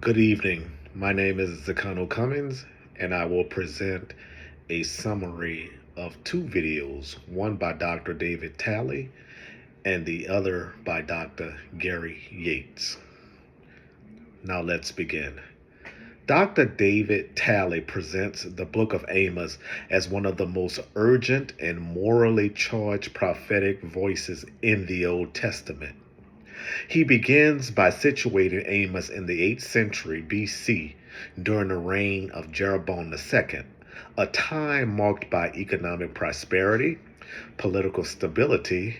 Good evening. My name is Zakano Cummins, and I will present a summary of two videos, one by Dr. David Talley and the other by Dr. Gary Yates. Now let's begin. Dr. David Talley presents the book of Amos as one of the most urgent and morally charged prophetic voices in the Old Testament. He begins by situating Amos in the 8th century BC during the reign of Jeroboam II, a time marked by economic prosperity, political stability,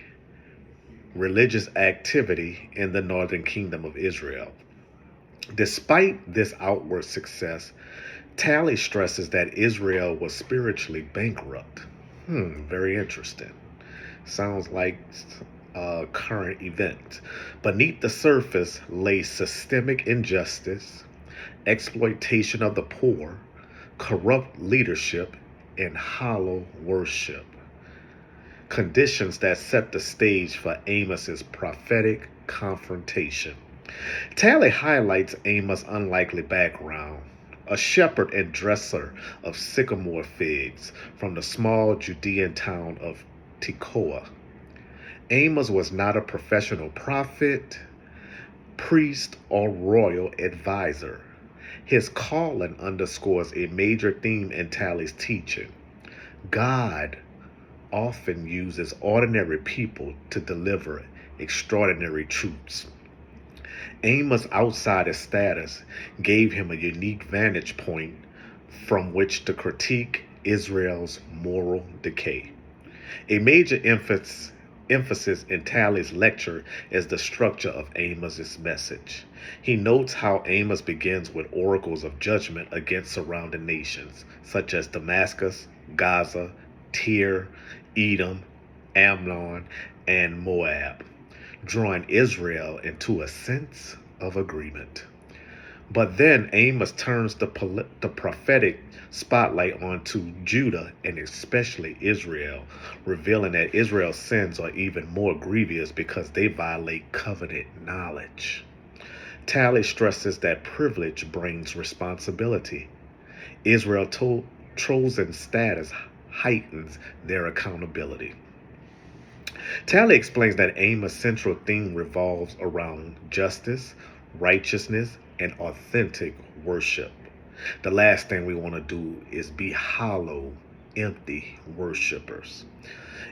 religious activity in the northern kingdom of Israel. Despite this outward success, Talley stresses that Israel was spiritually bankrupt. Very interesting. Sounds like a current event. Beneath the surface lay systemic injustice, exploitation of the poor, corrupt leadership, and hollow worship. Conditions that set the stage for Amos's prophetic confrontation. Talley highlights Amos' unlikely background, a shepherd and dresser of sycamore figs from the small Judean town of Tekoa. Amos was not a professional prophet, priest, or royal advisor. His calling underscores a major theme in Talley's teaching. God often uses ordinary people to deliver extraordinary truths. Amos' outsider status gave him a unique vantage point from which to critique Israel's moral decay. A major emphasis in Talley's lecture is the structure of Amos's message. He notes how Amos begins with oracles of judgment against surrounding nations, such as Damascus, Gaza, Tyre, Edom, Ammon, and Moab, drawing Israel into a sense of agreement. But then Amos turns the prophetic spotlight onto Judah and especially Israel, revealing that Israel's sins are even more grievous because they violate covenant knowledge. Talley stresses that privilege brings responsibility. Israel's chosen status heightens their accountability. Talley explains that Amos' central theme revolves around justice, righteousness, and authentic worship. The last thing we want to do is be hollow, empty worshipers.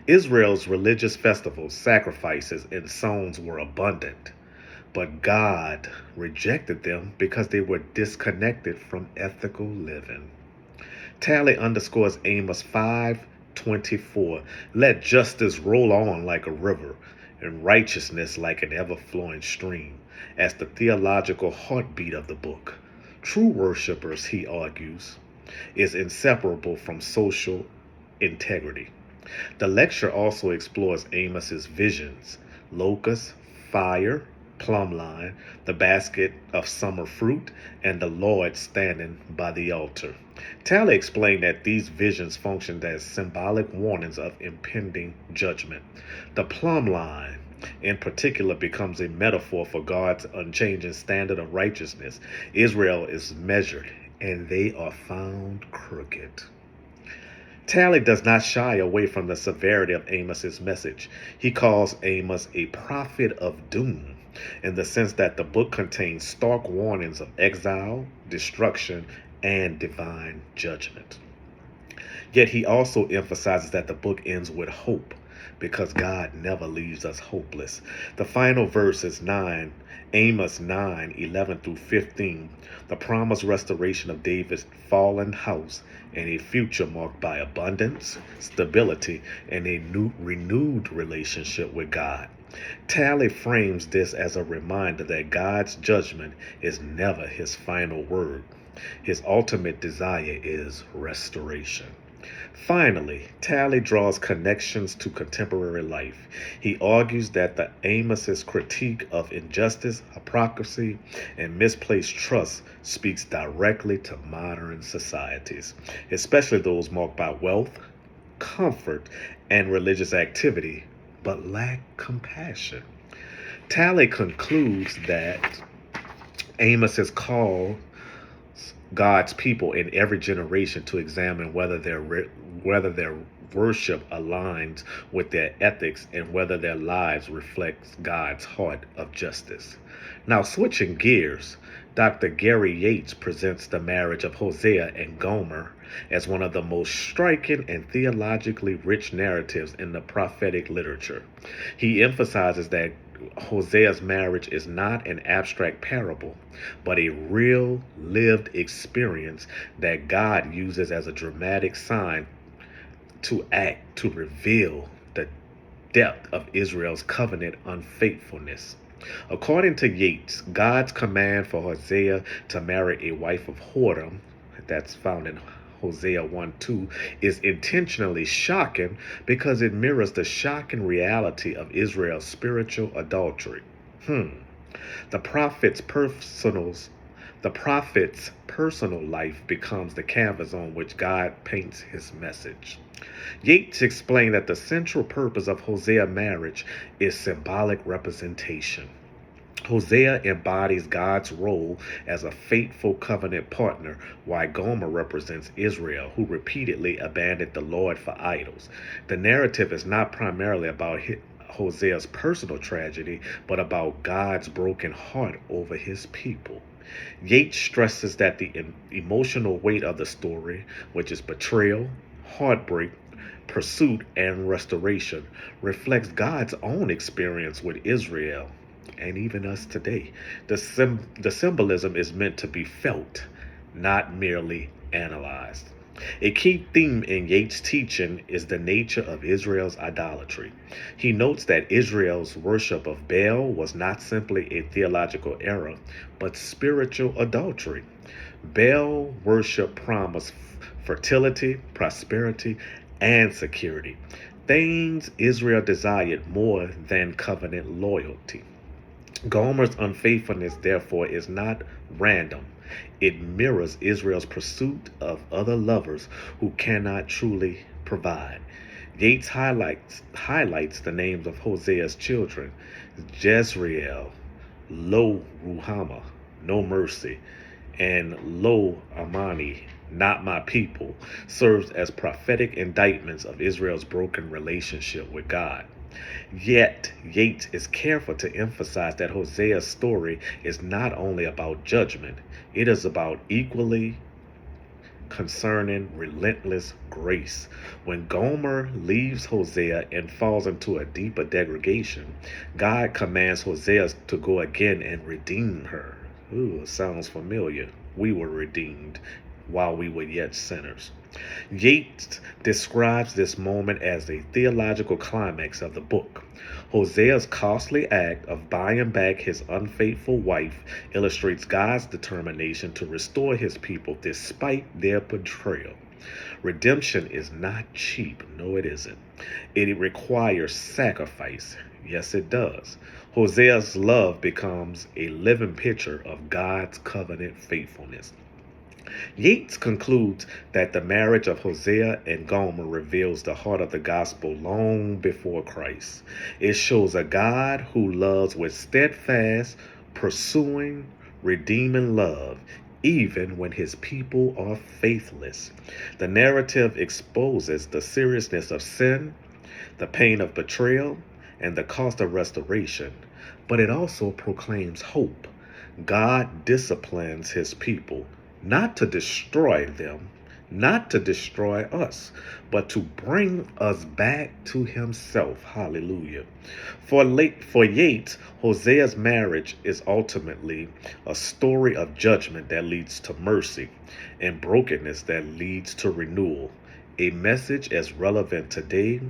Israel's religious festivals, sacrifices, and songs were abundant, but God rejected them because they were disconnected from ethical living. Talley underscores Amos 5:24. Let justice roll on like a river and righteousness like an ever-flowing stream, as the theological heartbeat of the book. True worshipers, he argues, is inseparable from social integrity. The lecture also explores Amos's visions: locusts, fire, plumb line, the basket of summer fruit, and the Lord standing by the altar. Talley explained that these visions functioned as symbolic warnings of impending judgment. The plumb line, in particular, becomes a metaphor for God's unchanging standard of righteousness. Israel is measured, and they are found crooked. Talley does not shy away from the severity of Amos's message. He calls Amos a prophet of doom, in the sense that the book contains stark warnings of exile, destruction, and divine judgment. Yet he also emphasizes that the book ends with hope, because God never leaves us hopeless. The final verse is Amos 9:11-15, the promised restoration of David's fallen house and a future marked by abundance, stability, and a renewed relationship with God. Talley frames this as a reminder that God's judgment is never his final word. His ultimate desire is restoration. Finally, Talley draws connections to contemporary life. He argues that the Amos's critique of injustice, hypocrisy, and misplaced trust speaks directly to modern societies, especially those marked by wealth, comfort, and religious activity, but lack compassion. Talley concludes that Amos has called God's people in every generation to examine whether their worship aligns with their ethics and whether their lives reflect God's heart of justice. Now, switching gears, Dr. Gary Yates presents the marriage of Hosea and Gomer as one of the most striking and theologically rich narratives in the prophetic literature. He emphasizes that Hosea's marriage is not an abstract parable, but a real lived experience that God uses as a dramatic sign to reveal the depth of Israel's covenant unfaithfulness. According to Yates, God's command for Hosea to marry a wife of whoredom, that's found in Hosea 1:2, is intentionally shocking because it mirrors the shocking reality of Israel's spiritual adultery. The prophet's personal the prophet's personal life becomes the canvas on which God paints his message. Yates explained that the central purpose of Hosea's marriage is symbolic representation. Hosea embodies God's role as a faithful covenant partner, while Gomer represents Israel, who repeatedly abandoned the Lord for idols. The narrative is not primarily about Hosea's personal tragedy, but about God's broken heart over his people. Yates stresses that the emotional weight of the story, which is betrayal, heartbreak, pursuit, and restoration, reflects God's own experience with Israel and even us today. The symbolism is meant to be felt, not merely analyzed. A key theme in Yates' teaching is the nature of Israel's idolatry. He notes that Israel's worship of Baal was not simply a theological error, but spiritual adultery. Baal worship promised fertility, prosperity, and security, things Israel desired more than covenant loyalty. Gomer's unfaithfulness, therefore, is not random. It mirrors Israel's pursuit of other lovers who cannot truly provide. Yates highlights the names of Hosea's children: Jezreel, Lo Ruhamah, no mercy, and Lo Amani, not my people, serves as prophetic indictments of Israel's broken relationship with God. Yet, Yates is careful to emphasize that Hosea's story is not only about judgment, it is about equally concerning relentless grace. When Gomer leaves Hosea and falls into a deeper degradation, God commands Hosea to go again and redeem her. Ooh, sounds familiar. We were redeemed while we were yet sinners. Yates describes this moment as a theological climax of the book. Hosea's costly act of buying back his unfaithful wife illustrates God's determination to restore his people despite their betrayal. Redemption is not cheap. No, it isn't. It requires sacrifice. Yes, it does. Hosea's love becomes a living picture of God's covenant faithfulness. Yates concludes that the marriage of Hosea and Gomer reveals the heart of the gospel long before Christ. It shows a God who loves with steadfast, pursuing, redeeming love, even when his people are faithless. The narrative exposes the seriousness of sin, the pain of betrayal, and the cost of restoration, but it also proclaims hope. God disciplines his people not to destroy them, not to destroy us, but to bring us back to himself. Hallelujah. For Yates, Hosea's marriage is ultimately a story of judgment that leads to mercy and brokenness that leads to renewal. A message as relevant today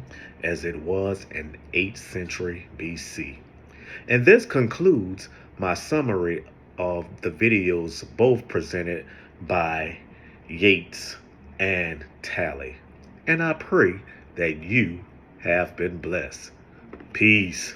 as it was in 8th century BC. And this concludes my summary of the videos both presented by Yates and Tally. And I pray that you have been blessed. Peace.